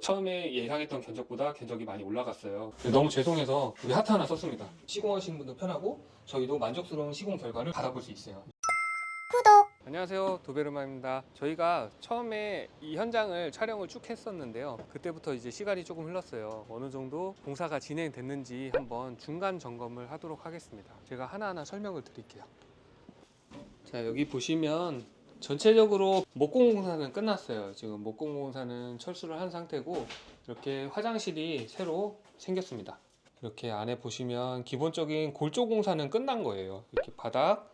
처음에 예상했던 견적보다 견적이 많이 올라갔어요. 너무 죄송해서 우리 하트 하나 썼습니다. 시공하시는 분도 편하고 저희도 만족스러운 시공 결과를 받아볼 수 있어요. 안녕하세요, 도베르만입니다. 저희가 처음에 이 현장을 촬영을 쭉 했었는데요, 그때부터 이제 시간이 조금 흘렀어요. 어느 정도 공사가 진행됐는지 한번 중간 점검을 하도록 하겠습니다. 제가 하나하나 설명을 드릴게요. 자, 여기 보시면 전체적으로 목공공사는 끝났어요. 지금 목공공사는 철수를 한 상태고, 이렇게 화장실이 새로 생겼습니다. 이렇게 안에 보시면 기본적인 골조 공사는 끝난 거예요. 이렇게 바닥,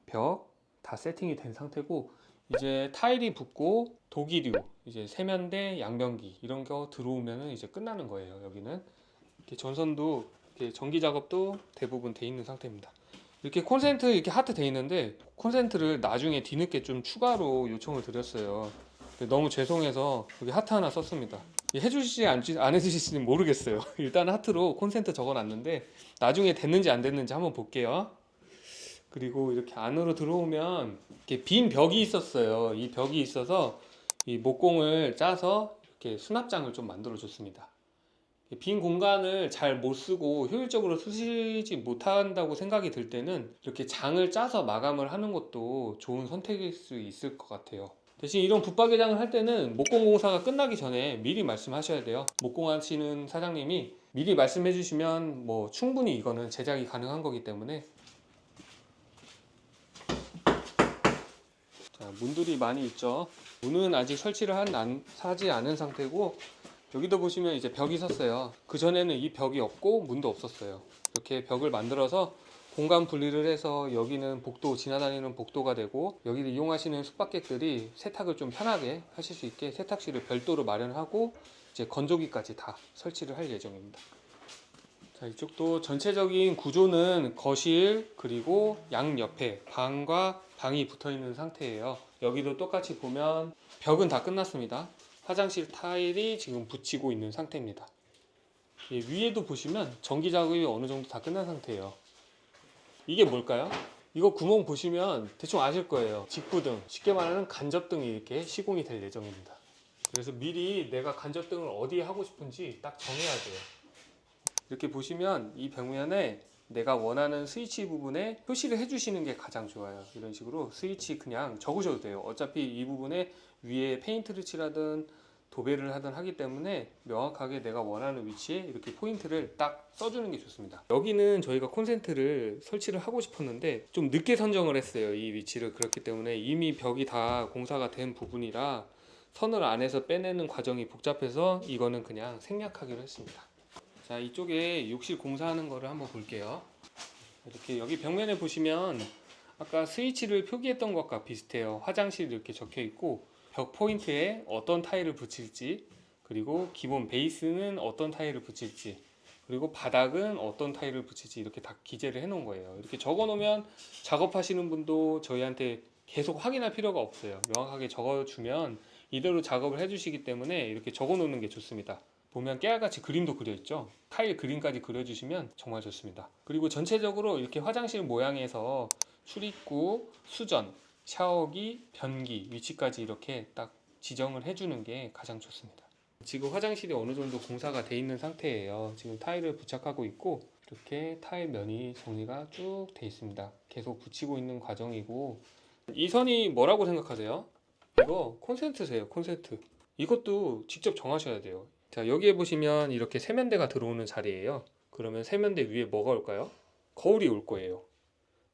벽 다 세팅이 된 상태고, 이제 타일이 붙고 도기류, 이제 세면대, 양변기 이런 거 들어오면은 이제 끝나는 거예요. 여기는 이렇게 전선도 이렇게 전기 작업도 대부분 돼 있는 상태입니다. 이렇게 콘센트 이렇게 하트 돼 있는데, 콘센트를 나중에 뒤늦게 좀 추가로 요청을 드렸어요. 너무 죄송해서 여기 하트 하나 썼습니다. 해주실지 안 해주실지는 모르겠어요. 일단 하트로 콘센트 적어놨는데 나중에 됐는지 안 됐는지 한번 볼게요. 그리고 이렇게 안으로 들어오면 이렇게 빈 벽이 있었어요. 이 벽이 있어서 이 목공을 짜서 이렇게 수납장을 좀 만들어 줬습니다. 빈 공간을 잘 못 쓰고 효율적으로 쓰지 못한다고 생각이 들 때는 이렇게 장을 짜서 마감을 하는 것도 좋은 선택일 수 있을 것 같아요. 대신 이런 붙박이장을 할 때는 목공 공사가 끝나기 전에 미리 말씀하셔야 돼요. 목공하시는 사장님이 미리 말씀해 주시면 뭐 충분히 이거는 제작이 가능한 거기 때문에. 자, 문들이 많이 있죠. 문은 아직 설치를 하지 않은 상태고, 여기도 보시면 이제 벽이 섰어요. 그 전에는 이 벽이 없고 문도 없었어요. 이렇게 벽을 만들어서 공간 분리를 해서 여기는 복도, 지나다니는 복도가 되고, 여기를 이용하시는 숙박객들이 세탁을 좀 편하게 하실 수 있게 세탁실을 별도로 마련하고 이제 건조기까지 다 설치를 할 예정입니다. 자, 이쪽도 전체적인 구조는 거실 그리고 양 옆에 방과 방이 붙어 있는 상태예요. 여기도 똑같이 보면 벽은 다 끝났습니다. 화장실 타일이 지금 붙이고 있는 상태입니다. 위에도 보시면 전기 작업이 어느 정도 다 끝난 상태예요. 이게 뭘까요? 이거 구멍 보시면 대충 아실 거예요. 직부등, 쉽게 말하는 간접등이 이렇게 시공이 될 예정입니다. 그래서 미리 내가 간접등을 어디에 하고 싶은지 딱 정해야 돼요. 이렇게 보시면 이 벽면에 내가 원하는 스위치 부분에 표시를 해주시는 게 가장 좋아요. 이런 식으로 스위치 그냥 적으셔도 돼요. 어차피 이 부분에 위에 페인트를 칠하든 도배를 하든 하기 때문에 명확하게 내가 원하는 위치에 이렇게 포인트를 딱 써주는 게 좋습니다. 여기는 저희가 콘센트를 설치를 하고 싶었는데 좀 늦게 선정을 했어요. 이 위치를. 그렇기 때문에 이미 벽이 다 공사가 된 부분이라 선을 안에서 빼내는 과정이 복잡해서 이거는 그냥 생략하기로 했습니다. 자, 이쪽에 욕실 공사하는 거를 한번 볼게요. 이렇게 여기 벽면에 보시면 아까 스위치를 표기했던 것과 비슷해요. 화장실 이렇게 적혀 있고, 벽 포인트에 어떤 타일을 붙일지, 그리고 기본 베이스는 어떤 타일을 붙일지, 그리고 바닥은 어떤 타일을 붙일지 이렇게 다 기재를 해 놓은 거예요. 이렇게 적어 놓으면 작업하시는 분도 저희한테 계속 확인할 필요가 없어요. 명확하게 적어 주면 이대로 작업을 해 주시기 때문에 이렇게 적어 놓는 게 좋습니다. 보면 깨알같이 그림도 그려있죠. 타일 그림까지 그려주시면 정말 좋습니다. 그리고 전체적으로 이렇게 화장실 모양에서 출입구, 수전, 샤워기, 변기 위치까지 이렇게 딱 지정을 해주는 게 가장 좋습니다. 지금 화장실이 어느 정도 공사가 돼 있는 상태예요. 지금 타일을 부착하고 있고, 이렇게 타일 면이 정리가 쭉 돼 있습니다. 계속 붙이고 있는 과정이고, 이 선이 뭐라고 생각하세요? 이거 콘센트세요. 콘센트. 이것도 직접 정하셔야 돼요. 자, 여기에 보시면 이렇게 세면대가 들어오는 자리예요. 그러면 세면대 위에 뭐가 올까요? 거울이 올 거예요.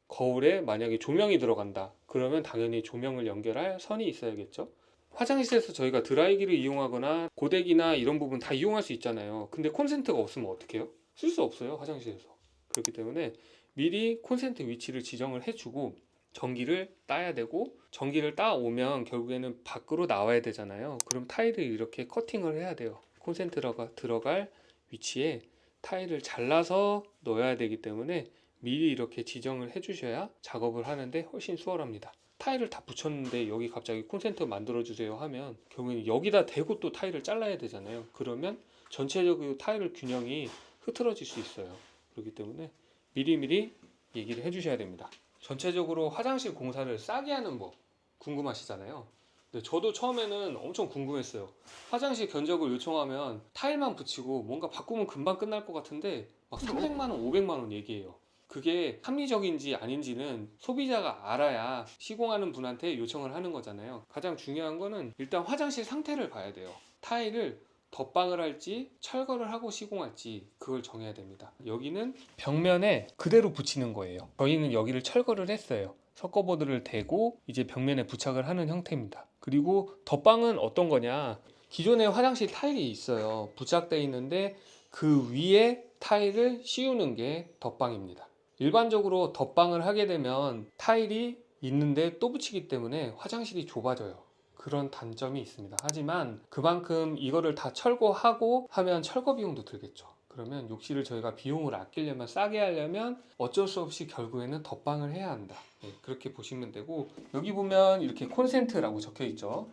거울에 만약에 조명이 들어간다. 그러면 당연히 조명을 연결할 선이 있어야겠죠. 화장실에서 저희가 드라이기를 이용하거나 고데기나 이런 부분 다 이용할 수 있잖아요. 근데 콘센트가 없으면 어떡해요? 쓸 수 없어요, 화장실에서. 그렇기 때문에 미리 콘센트 위치를 지정을 해주고 전기를 따야 되고, 전기를 따오면 결국에는 밖으로 나와야 되잖아요. 그럼 타일을 이렇게 커팅을 해야 돼요. 콘센트가 들어갈 위치에 타일을 잘라서 넣어야 되기 때문에 미리 이렇게 지정을 해 주셔야 작업을 하는데 훨씬 수월합니다. 타일을 다 붙였는데 여기 갑자기 콘센트 만들어 주세요 하면 결국엔 여기다 대고 또 타일을 잘라야 되잖아요. 그러면 전체적으로 타일 균형이 흐트러질 수 있어요. 그렇기 때문에 미리미리 얘기를 해 주셔야 됩니다. 전체적으로 화장실 공사를 싸게 하는 법 궁금하시잖아요. 네, 저도 처음에는 엄청 궁금했어요. 화장실 견적을 요청하면 타일만 붙이고 뭔가 바꾸면 금방 끝날 것 같은데 막 300만 원, 500만 원 얘기해요. 그게 합리적인지 아닌지는 소비자가 알아야 시공하는 분한테 요청을 하는 거잖아요. 가장 중요한 거는 일단 화장실 상태를 봐야 돼요. 타일을 덧방을 할지 철거를 하고 시공할지 그걸 정해야 됩니다. 여기는 벽면에 그대로 붙이는 거예요. 저희는 여기를 철거를 했어요. 석고보드를 대고 이제 벽면에 부착을 하는 형태입니다. 그리고 덧방은 어떤 거냐, 기존에 화장실 타일이 있어요. 부착되어 있는데 그 위에 타일을 씌우는 게 덧방입니다. 일반적으로 덧방을 하게 되면 타일이 있는데 또 붙이기 때문에 화장실이 좁아져요. 그런 단점이 있습니다. 하지만 그만큼 이거를 다 철거하고 하면 철거 비용도 들겠죠. 그러면 욕실을 저희가 비용을 아끼려면, 싸게 하려면 어쩔 수 없이 결국에는 덧방을 해야 한다. 네, 그렇게 보시면 되고, 여기 보면 이렇게 콘센트라고 적혀 있죠.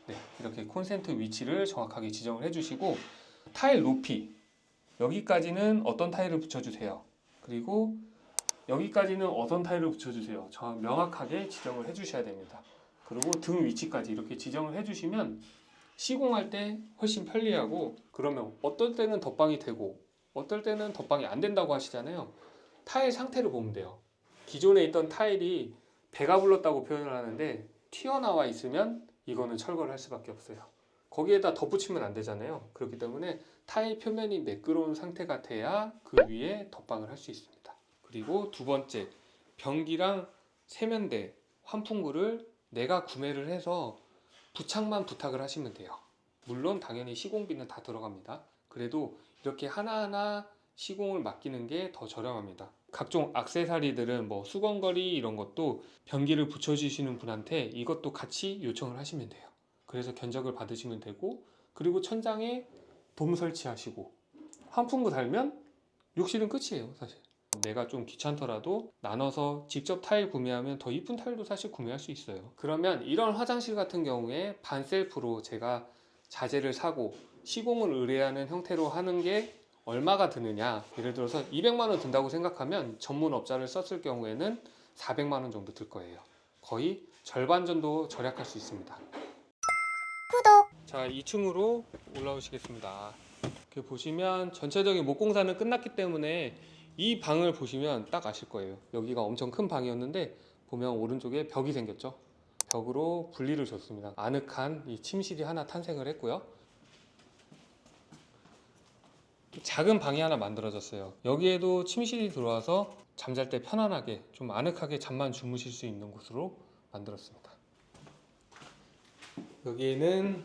네, 이렇게 콘센트 위치를 정확하게 지정을 해주시고, 타일 높이 여기까지는 어떤 타일을 붙여주세요. 그리고 여기까지는 어떤 타일을 붙여주세요. 명확하게 지정을 해주셔야 됩니다. 그리고 등 위치까지 이렇게 지정을 해주시면 시공할 때 훨씬 편리하고, 그러면 어떨 때는 덧방이 되고 어떨 때는 덧방이 안 된다고 하시잖아요. 타일 상태를 보면 돼요. 기존에 있던 타일이 배가 불렀다고 표현을 하는데 튀어나와 있으면 이거는 철거를 할 수밖에 없어요. 거기에다 덧붙이면 안 되잖아요. 그렇기 때문에 타일 표면이 매끄러운 상태가 돼야 그 위에 덧방을 할 수 있습니다. 그리고 두 번째, 변기랑 세면대, 환풍구를 내가 구매를 해서 부착만 부탁을 하시면 돼요. 물론 당연히 시공비는 다 들어갑니다. 그래도 이렇게 하나하나 시공을 맡기는 게 더 저렴합니다. 각종 액세서리들은 뭐 수건거리 이런 것도 변기를 붙여주시는 분한테 이것도 같이 요청을 하시면 돼요. 그래서 견적을 받으시면 되고, 그리고 천장에 돔 설치하시고 환풍구 달면 욕실은 끝이에요. 사실 내가 좀 귀찮더라도 나눠서 직접 타일 구매하면 더 이쁜 타일도 사실 구매할 수 있어요. 그러면 이런 화장실 같은 경우에 반셀프로 제가 자재를 사고 시공을 의뢰하는 형태로 하는 게 얼마가 드느냐, 예를 들어서 200만 원 든다고 생각하면 전문업자를 썼을 경우에는 400만 원 정도 들 거예요. 거의 절반 정도 절약할 수 있습니다. 자, 2층으로 올라오시겠습니다. 이렇게 보시면 전체적인 목공사는 끝났기 때문에 이 방을 보시면 딱 아실 거예요. 여기가 엄청 큰 방이었는데 보면 오른쪽에 벽이 생겼죠. 벽으로 분리를 줬습니다. 아늑한 이 침실이 하나 탄생을 했고요. 작은 방이 하나 만들어졌어요. 여기에도 침실이 들어와서 잠잘 때 편안하게 좀 아늑하게 잠만 주무실 수 있는 곳으로 만들었습니다. 여기에는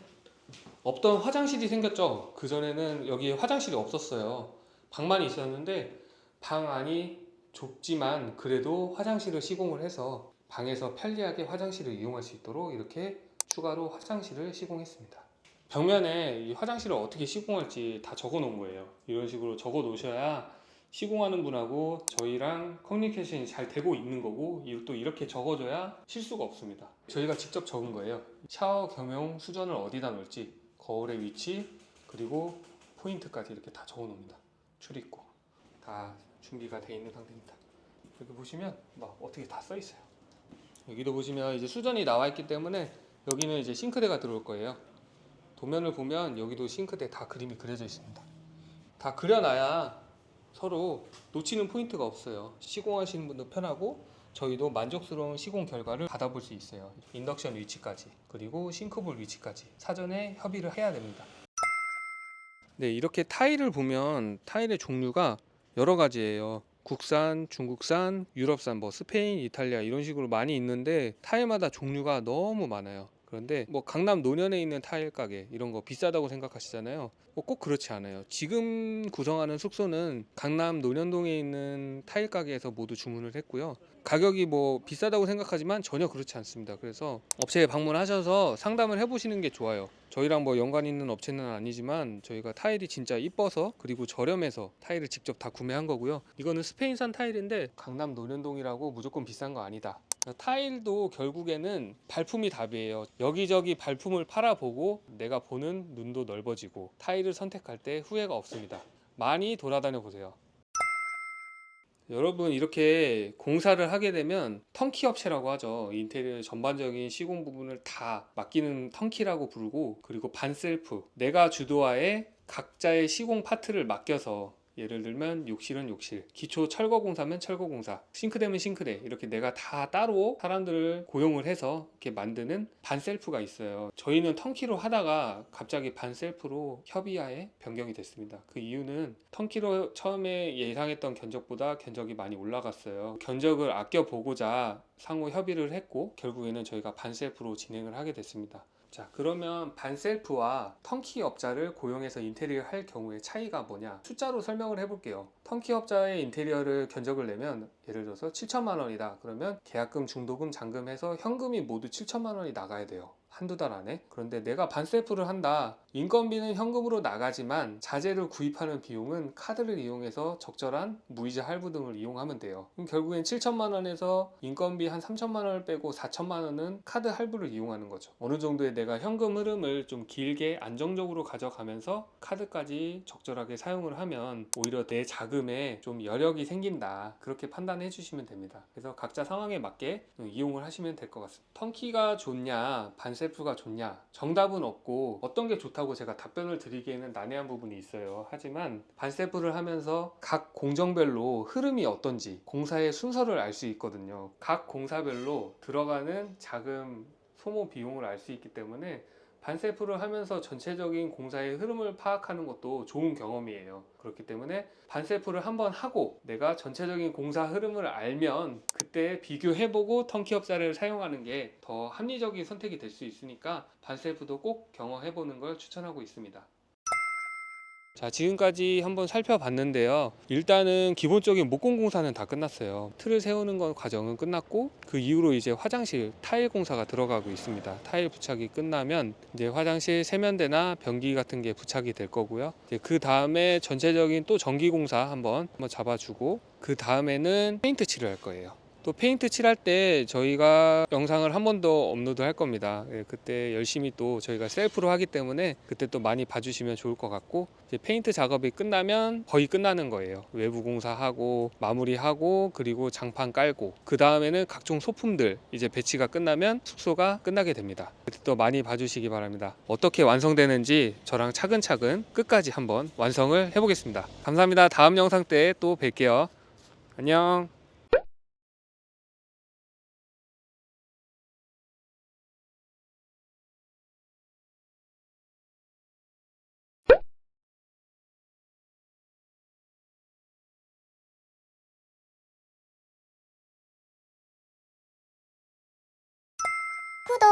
없던 화장실이 생겼죠. 그전에는 여기에 화장실이 없었어요. 방만 있었는데 방 안이 좁지만 그래도 화장실을 시공을 해서 방에서 편리하게 화장실을 이용할 수 있도록 이렇게 추가로 화장실을 시공했습니다. 벽면에 이 화장실을 어떻게 시공할지 다 적어 놓은 거예요. 이런 식으로 적어 놓으셔야 시공하는 분하고 저희랑 커뮤니케이션이 잘 되고 있는 거고, 또 이렇게 적어줘야 실수가 없습니다. 저희가 직접 적은 거예요. 샤워 겸용 수전을 어디다 놓을지, 거울의 위치, 그리고 포인트까지 이렇게 다 적어 놓습니다. 출입구 다 준비가 되어 있는 상태입니다. 여기 보시면 막 어떻게 다 써 있어요. 여기도 보시면 이제 수전이 나와 있기 때문에 여기는 이제 싱크대가 들어올 거예요. 도면을 보면 여기도 싱크대 다 그림이 그려져 있습니다. 다 그려놔야 서로 놓치는 포인트가 없어요. 시공하시는 분도 편하고 저희도 만족스러운 시공 결과를 받아볼 수 있어요. 인덕션 위치까지, 그리고 싱크볼 위치까지 사전에 협의를 해야 됩니다. 네, 이렇게 타일을 보면 타일의 종류가 여러 가지예요. 국산, 중국산, 유럽산, 뭐 스페인, 이탈리아 이런 식으로 많이 있는데 타일마다 종류가 너무 많아요. 그런데 뭐 강남 노년에 있는 타일 가게 이런 거 비싸다고 생각하시잖아요. 뭐 꼭 그렇지 않아요. 지금 구성하는 숙소는 강남 논현동에 있는 타일 가게에서 모두 주문을 했고요. 가격이 뭐 비싸다고 생각하지만 전혀 그렇지 않습니다. 그래서 업체에 방문하셔서 상담을 해보시는 게 좋아요. 저희랑 뭐 연관 있는 업체는 아니지만 저희가 타일이 진짜 이뻐서, 그리고 저렴해서 타일을 직접 다 구매한 거고요. 이거는 스페인산 타일인데 강남 논현동이라고 무조건 비싼 거 아니다. 타일도 결국에는 발품이 답이에요. 여기저기 발품을 팔아보고 내가 보는 눈도 넓어지고 타일을 선택할 때 후회가 없습니다. 많이 돌아다녀 보세요. 여러분 이렇게 공사를 하게 되면 턴키 업체라고 하죠. 인테리어 전반적인 시공 부분을 다 맡기는 턴키라고 부르고, 그리고 반셀프, 내가 주도하에 각자의 시공 파트를 맡겨서, 예를 들면 욕실은 욕실, 기초 철거 공사면 철거 공사, 싱크대면 싱크대, 이렇게 내가 다 따로 사람들을 고용을 해서 이렇게 만드는 반셀프가 있어요. 저희는 턴키로 하다가 갑자기 반셀프로 협의하에 변경이 됐습니다. 그 이유는 턴키로 처음에 예상했던 견적보다 견적이 많이 올라갔어요. 견적을 아껴보고자 상호 협의를 했고, 결국에는 저희가 반셀프로 진행을 하게 됐습니다. 자, 그러면 반셀프와 턴키 업자를 고용해서 인테리어 할 경우의 차이가 뭐냐, 숫자로 설명을 해볼게요. 턴키 업자의 인테리어를 견적을 내면, 예를 들어서 7천만 원이다 그러면 계약금, 중도금, 잔금 해서 현금이 모두 7천만 원이 나가야 돼요, 한두 달 안에. 그런데 내가 반셀프를 한다, 인건비는 현금으로 나가지만 자재를 구입하는 비용은 카드를 이용해서 적절한 무이자 할부 등을 이용하면 돼요. 그럼 결국엔 7천만 원에서 인건비 한 3천만 원을 빼고 4천만 원은 카드 할부를 이용하는 거죠. 어느 정도의 내가 현금 흐름을 좀 길게 안정적으로 가져가면서 카드까지 적절하게 사용을 하면 오히려 내 자금에 좀 여력이 생긴다, 그렇게 판단해 주시면 됩니다. 그래서 각자 상황에 맞게 이용을 하시면 될 것 같습니다. 턴키가 좋냐 반셀프가 좋냐, 정답은 없고 어떤 게 좋다고 제가 답변을 드리기에는 난해한 부분이 있어요. 하지만 반셀프를 하면서 각 공정별로 흐름이 어떤지, 공사의 순서를 알 수 있거든요. 각 공사별로 들어가는 자금 소모 비용을 알 수 있기 때문에 반셀프를 하면서 전체적인 공사의 흐름을 파악하는 것도 좋은 경험이에요. 그렇기 때문에 반셀프를 한번 하고 내가 전체적인 공사 흐름을 알면 그때 비교해보고 턴키 업자를 사용하는 게 더 합리적인 선택이 될 수 있으니까 반셀프도 꼭 경험해보는 걸 추천하고 있습니다. 자, 지금까지 한번 살펴봤는데요. 일단은 기본적인 목공 공사는 다 끝났어요. 틀을 세우는 건 과정은 끝났고, 그 이후로 이제 화장실 타일 공사가 들어가고 있습니다. 타일 부착이 끝나면 이제 화장실 세면대나 변기 같은 게 부착이 될 거고요. 이제 그 다음에 전체적인 또 전기 공사 한번 잡아주고, 그 다음에는 페인트 칠을 할 거예요. 또 페인트 칠할 때 저희가 영상을 한 번 더 업로드 할 겁니다. 예, 그때 열심히 또 저희가 셀프로 하기 때문에 그때 또 많이 봐주시면 좋을 것 같고, 이제 페인트 작업이 끝나면 거의 끝나는 거예요. 외부 공사하고 마무리하고 그리고 장판 깔고, 그 다음에는 각종 소품들 이제 배치가 끝나면 숙소가 끝나게 됩니다. 그때 또 많이 봐주시기 바랍니다. 어떻게 완성되는지 저랑 차근차근 끝까지 한번 완성을 해보겠습니다. 감사합니다. 다음 영상 때 또 뵐게요. 안녕. 구독!